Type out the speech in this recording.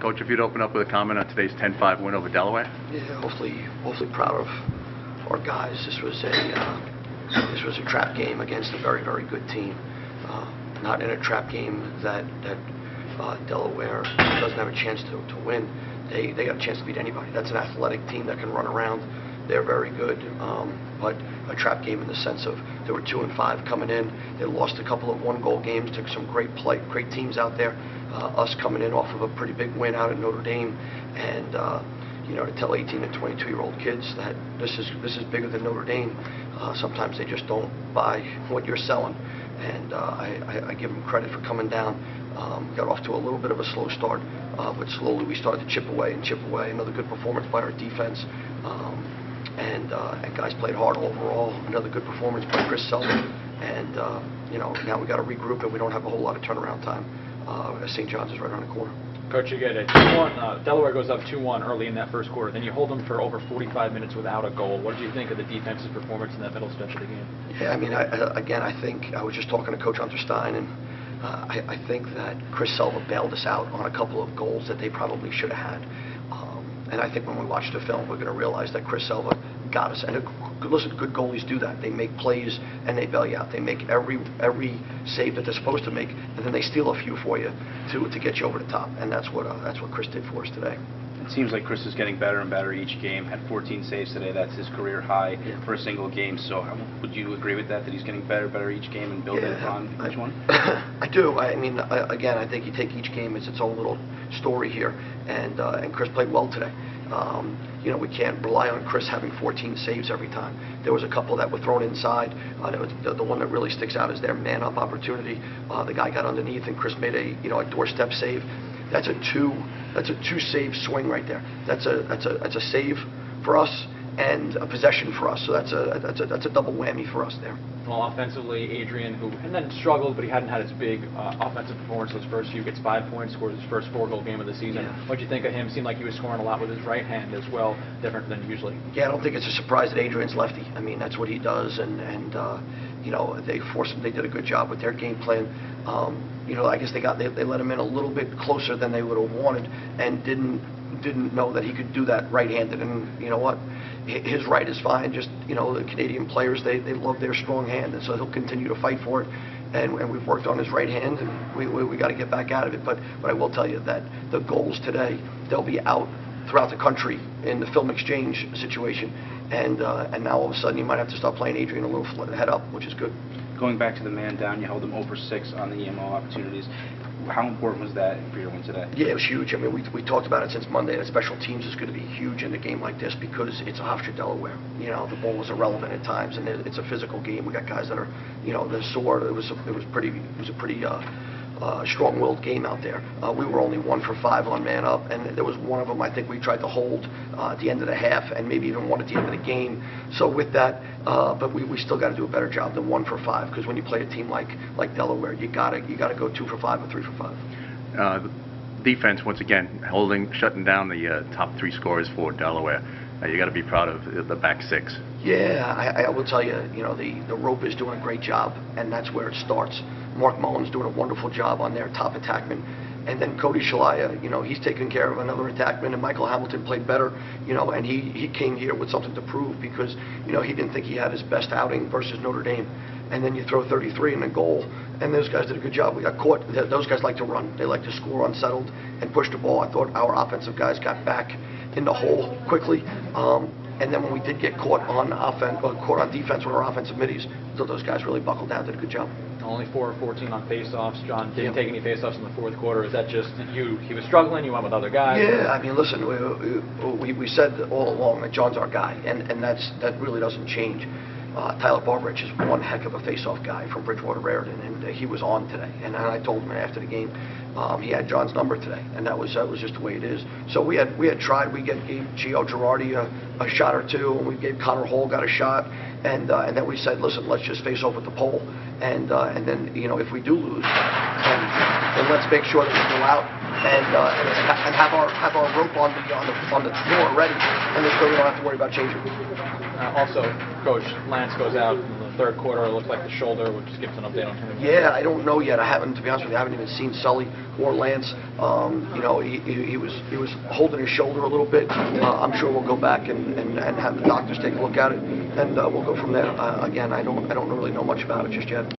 Coach, if you'd open up with a comment on today's 10-5 win over Delaware. Yeah, hopefully proud of our guys. This was a trap game against a very, very good team. Not in a trap game that Delaware doesn't have a chance to win. They got a chance to beat anybody. That's an athletic team that can run around. They're very good, but a trap game in the sense of they were 2-5 coming in. They lost a couple of one-goal games. Took some great teams out there. Us coming in off of a pretty big win out at Notre Dame, and to tell 18 and 22-year-old kids that this is bigger than Notre Dame. Sometimes they just don't buy what you're selling, and I give them credit for coming down. Got off to a little bit of a slow start, but slowly we started to chip away. Another good performance by our defense, and guys played hard overall. Another good performance by Chris Selden, and now we got to regroup, and we don't have a whole lot of turnaround time. St. John's is right around the corner. Coach, you get it. 2-1. Delaware goes up 2-1 early in that first quarter. Then you hold them for over 45 minutes without a goal. What did you think of the defense's performance in that middle stretch of the game? Yeah, I mean, I think I was just talking to Coach Unterstein, and I think that Chris Selva bailed us out on a couple of goals that they probably should have had. And I think when we watch the film, we're going to realize that Chris Selva got us. And listen, good goalies do that. They make plays and they bail you out. They make every save that they're supposed to make, and then they steal a few for you to get you over the top. And that's what Chris did for us today. It seems like Chris is getting better and better each game. Had 14 saves today. That's his career high for a single game. So would you agree with that he's getting better and better each game and building upon each one? I do. I mean, again, I think you take each game as its own little story here, and Chris played well today. We can't rely on Chris having 14 saves every time. There was a couple that were thrown inside. The one that really sticks out is their man-up opportunity. The guy got underneath, and Chris made a doorstep save. That's a two-save swing right there. That's a save for us and a possession for us. So that's a double whammy for us there. Well, offensively, Adrian, who and then struggled, but he hadn't had his big offensive performance those first few, gets 5 points, scores his first 4-goal game of the season. Yeah. What do you think of him? Seemed like he was scoring a lot with his right hand as well, different than usually. Yeah, I don't think it's a surprise that Adrian's lefty. I mean, that's what he does, and they forced him. They did a good job with their game plan. I guess they let him in a little bit closer than they would have wanted, and didn't know that he could do that right-handed. And you know what? His right is fine. Just the Canadian players, they love their strong hand, and so he'll continue to fight for it. And we've worked on his right hand, and we got to get back out of it. But I will tell you that the goals today, they'll be out throughout the country in the film exchange situation, and now all of a sudden you might have to start playing Adrian a little head up, which is good. Going back to the man down, you held them 0-for-6 on the EMO opportunities. How important was that for your win today? Yeah, it was huge. I mean, we talked about it since Monday, that special teams is going to be huge in a game like this because it's a Hofstra, Delaware. The ball was irrelevant at times, and it's a physical game. We got guys that are, they're sore. It was a pretty strong-willed game out there. We were only 1 for 5 on man up, and there was one of them I think we tried to hold at the end of the half, and maybe even one at the end of the game. So with that, but we still got to do a better job than 1 for 5, because when you play a team like Delaware, you gotta go 2 for 5 or 3 for 5. The defense once again shutting down the top 3 scorers for Delaware. You got to be proud of the back 6. Yeah, I will tell you, the rope is doing a great job, and that's where it starts. Mark Mullen's doing a wonderful job on their top attackman. And then Cody Shalaya, he's taking care of another attackman, and Michael Hamilton played better, and he came here with something to prove because, he didn't think he had his best outing versus Notre Dame. And then you throw 33 in a goal, and those guys did a good job. We got caught. Those guys like to run. They like to score unsettled and push the ball. I thought our offensive guys got back in the hole quickly. And then when we did get caught on defense with our offensive middies, those guys really buckled down, did a good job. Only 4 of 14 on faceoffs. John didn't take any faceoffs in the fourth quarter. Is that just he was struggling? You went with other guys? Yeah, I mean, listen, we said all along that John's our guy, and that really doesn't change. Tyler Barbarich is one heck of a face-off guy from Bridgewater Raritan, and he was on today. And I told him after the game, he had John's number today, and that was just the way it is. So we had tried. We gave Gio Girardi a shot or two, and we gave Connor Hall got a shot, and then we said, listen, let's just face off with the pole, and then if we do lose, then let's make sure that we go out and have our rope on the floor ready, and this way we don't have to worry about changing. Also, Coach Lance goes out in the third quarter. It looked like the shoulder. Would just give us an update on him. Yeah, I don't know yet. I haven't, to be honest with you, I haven't even seen Sully or Lance. You know, he was holding his shoulder a little bit. I'm sure we'll go back and have the doctors take a look at it, and we'll go from there. Again, I don't really know much about it just yet.